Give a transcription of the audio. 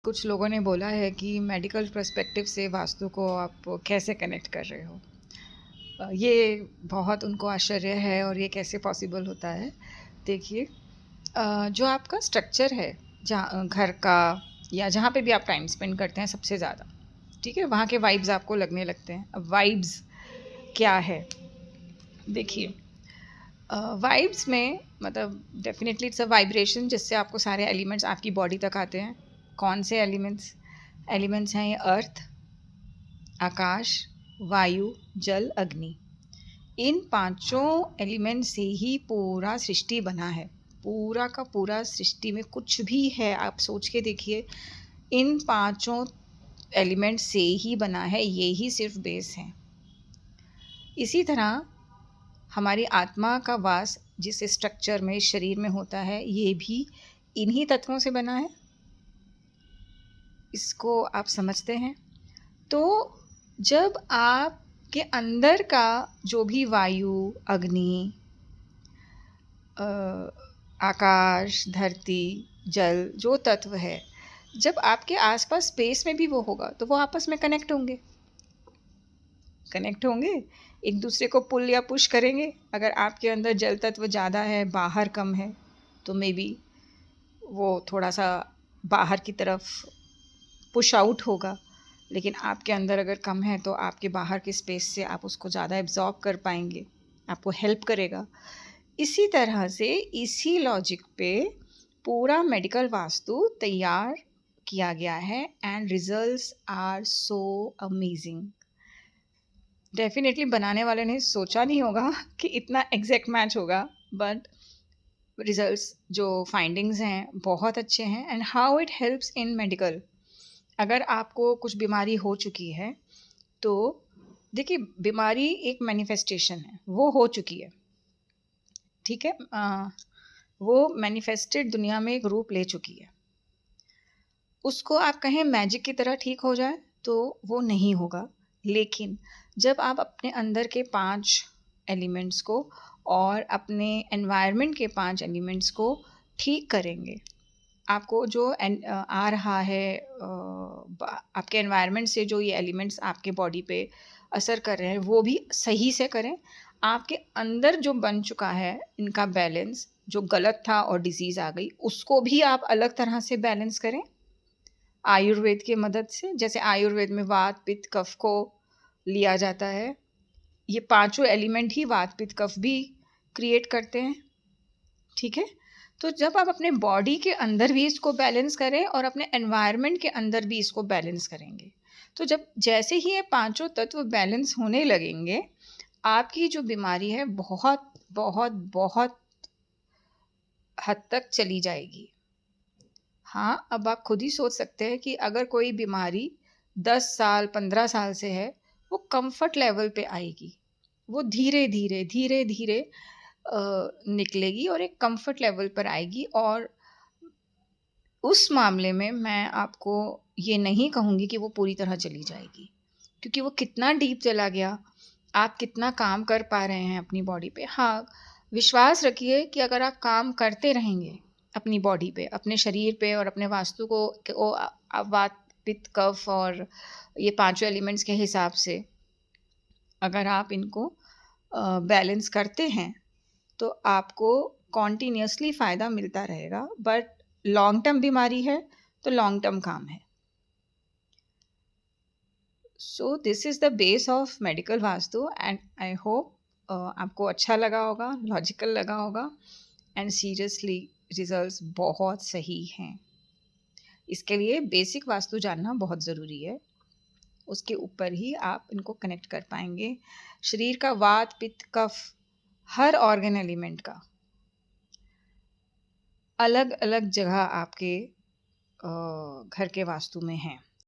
कुछ लोगों ने बोला है कि मेडिकल पर्सपेक्टिव से वास्तु को आप कैसे कनेक्ट कर रहे हो। ये बहुत उनको आश्चर्य है और ये कैसे पॉसिबल होता है। देखिए, जो आपका स्ट्रक्चर है, जहाँ घर का या जहाँ पे भी आप टाइम स्पेंड करते हैं सबसे ज़्यादा, ठीक है, वहाँ के वाइब्स आपको लगने लगते हैं। अब वाइब्स क्या है? देखिए, वाइब्स में मतलब डेफिनेटली इट्स अ वाइब्रेशन जिससे आपको सारे एलिमेंट्स आपकी बॉडी तक आते हैं। कौन से एलिमेंट्स? एलिमेंट्स हैं ये अर्थ, आकाश, वायु, जल, अग्नि। इन पांचों एलिमेंट से ही पूरा सृष्टि बना है। पूरा का पूरा सृष्टि में कुछ भी है आप सोच के देखिए, इन पांचों एलिमेंट से ही बना है, ये ही सिर्फ बेस है। इसी तरह हमारी आत्मा का वास जिस स्ट्रक्चर में शरीर में होता है, ये भी इन्हीं तत्वों से बना है। इसको आप समझते हैं? तो जब आपके अंदर का जो भी वायु, अग्नि, आकाश, धरती, जल जो तत्व है, जब आपके आसपास स्पेस में भी वो होगा तो वो आपस में कनेक्ट होंगे, एक दूसरे को पुल या पुश करेंगे। अगर आपके अंदर जल तत्व ज़्यादा है, बाहर कम है, तो मे बी वो थोड़ा सा बाहर की तरफ पुश आउट होगा। लेकिन आपके अंदर अगर कम है तो आपके बाहर के स्पेस से आप उसको ज़्यादा एब्जॉर्ब कर पाएंगे, आपको हेल्प करेगा। इसी तरह से इसी लॉजिक पे पूरा मेडिकल वास्तु तैयार किया गया है and results are so amazing. Definitely बनाने वाले ने सोचा नहीं होगा कि इतना एग्जैक्ट मैच होगा, बट रिजल्ट्स जो फाइंडिंग्स हैं बहुत अच्छे हैं। And how it helps in medical, अगर आपको कुछ बीमारी हो चुकी है तो देखिए, बीमारी एक मैनिफेस्टेशन है, वो हो चुकी है, ठीक है। वो मैनिफेस्टेड दुनिया में एक रूप ले चुकी है। उसको आप कहें मैजिक की तरह ठीक हो जाए तो वो नहीं होगा। लेकिन जब आप अपने अंदर के 5 एलिमेंट्स को और अपने एनवायरनमेंट के 5 एलिमेंट्स को ठीक करेंगे, आपको जो आ रहा है आपके एनवायरनमेंट से, जो ये एलिमेंट्स आपके बॉडी पे असर कर रहे हैं वो भी सही से करें। आपके अंदर जो बन चुका है इनका बैलेंस, जो गलत था और डिजीज़ आ गई, उसको भी आप अलग तरह से बैलेंस करें आयुर्वेद की मदद से। जैसे आयुर्वेद में वात, पित्त, कफ को लिया जाता है। ये पांचों एलिमेंट ही वात, पित्त, कफ भी क्रिएट करते हैं, ठीक है। तो जब आप अपने बॉडी के अंदर भी इसको बैलेंस करें और अपने एनवायरनमेंट के अंदर भी इसको बैलेंस करेंगे, तो जब जैसे ही ये पांचों तत्व बैलेंस होने लगेंगे, आपकी जो बीमारी है बहुत बहुत बहुत हद तक चली जाएगी। हाँ, अब आप खुद ही सोच सकते हैं कि अगर कोई बीमारी 10 साल 15 साल से है, वो कंफर्ट लेवल पे आएगी। वो धीरे धीरे धीरे धीरे निकलेगी और एक कंफर्ट लेवल पर आएगी। और उस मामले में मैं आपको ये नहीं कहूँगी कि वो पूरी तरह चली जाएगी, क्योंकि वो कितना डीप चला गया, आप कितना काम कर पा रहे हैं अपनी बॉडी पे। हाँ, विश्वास रखिए कि अगर आप काम करते रहेंगे अपनी बॉडी पे, अपने शरीर पे और अपने वास्तु को वात, पित्त, कफ और ये पांचों एलिमेंट्स के हिसाब से अगर आप इनको बैलेंस करते हैं तो आपको कॉन्टिन्यूसली फ़ायदा मिलता रहेगा। बट लॉन्ग टर्म बीमारी है तो लॉन्ग टर्म काम है। So this is the base of medical vastu and I hope आपको अच्छा लगा होगा, लॉजिकल लगा होगा एंड सीरियसली रिजल्ट्स बहुत सही हैं। इसके लिए बेसिक वास्तु जानना बहुत ज़रूरी है, उसके ऊपर ही आप इनको कनेक्ट कर पाएंगे। शरीर का वात, पित्त, कफ, हर ऑर्गन एलिमेंट का अलग अलग जगह आपके घर के वास्तु में है।